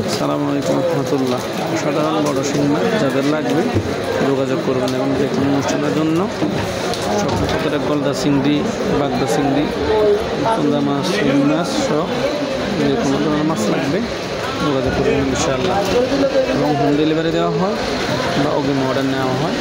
আসসালামু আলাইকুম রহমতুল্লাহ। সাধারণ বড় শিং মাছ যাদের লাগবে যোগাযোগ করবেন এবং যে কোনো অনুষ্ঠানের জন্য সবচেয়ে পুকুরের গলদা চিংড়ি, বাগদা চিংড়ি, চন্দা মাছ, শিং মাছ সহ যে কোনো ধরনের মাছ লাগবে যোগাযোগ করবেন ইনশাআল্লাহ। এবং হোম ডেলিভারি দেওয়া হয় বা অগ্রিম অর্ডার নেওয়া হয়।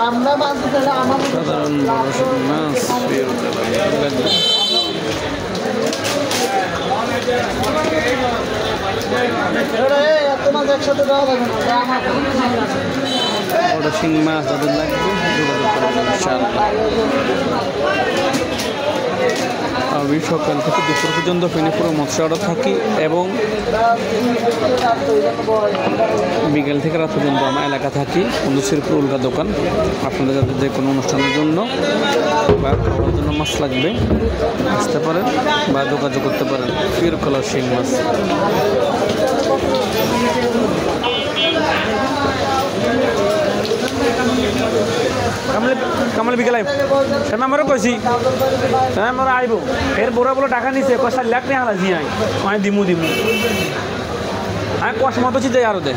আমরা বাঁধতে আমাদের সাধারণ বড় শিং মাছ এত মাছ একসাথে দেওয়া যাবে না। বড় শিং মাছ যাদের লাগবে যোগাযোগ করবেন ইনশাআল্লাহ। আমি সকাল থেকে দুপুর পর্যন্ত ফেনীপুর মৎস্য আড়ত থাকি এবং বিকেল থেকে রাত পর্যন্ত আমার এলাকা থাকি শিরপুর উল্কা দোকান। আপনাদের যাদের যে কোনো অনুষ্ঠানের জন্য বা খাওয়ার জন্য মাছ লাগবে আসতে পারেন বা যোগাযোগ করতে পারেন। পিওর কালার শিং মাছ। কামাল বিকেল আইব আমারও কইছি আমার আইব এর বড় বড় টাকা নিছে 4 লাখ টাকা হালাছি আমি দিমু আমি কষ্ট মতো যাই আরো দে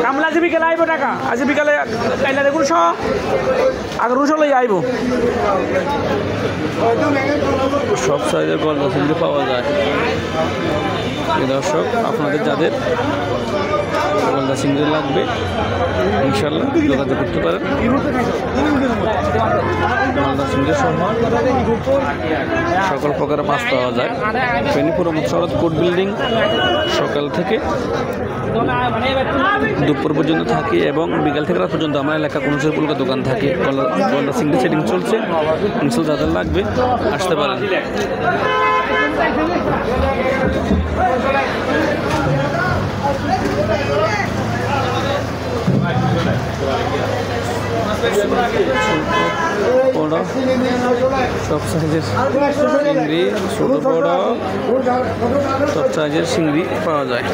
কামলা আজ বিকেলে আইব টাকা আজ বিকালে কাইলা দেখুন আগে রুশ লই আইব। সব সাইজের গলদা চিংড়ি পাওয়া যায়। দর্শক আপনাদের যাদের গলদা চিংড়ি লাগবে ইনশাল্লাহ যোগাযোগ করতে পারেন। গলদা চিংড়ি সহ সকল প্রকারের মাছ পাওয়া যায়। ফেনীপুর মৎস্য আড়ত কোর্ট বিল্ডিং সকাল থেকে দুপুর পর্যন্ত থাকি এবং বিকাল থেকে রাত পর্যন্ত আমার এলাকা কোনো পুলকা দোকান থাকে। গলদা চিংড়ি সেটিং চলছে। ইনশাল যাদের লাগবে আসতে পারেন। বড় সব সাইজের চিংড়ি, ছোট বড় সব সাইজের চিংড়ি পাওয়া যায়।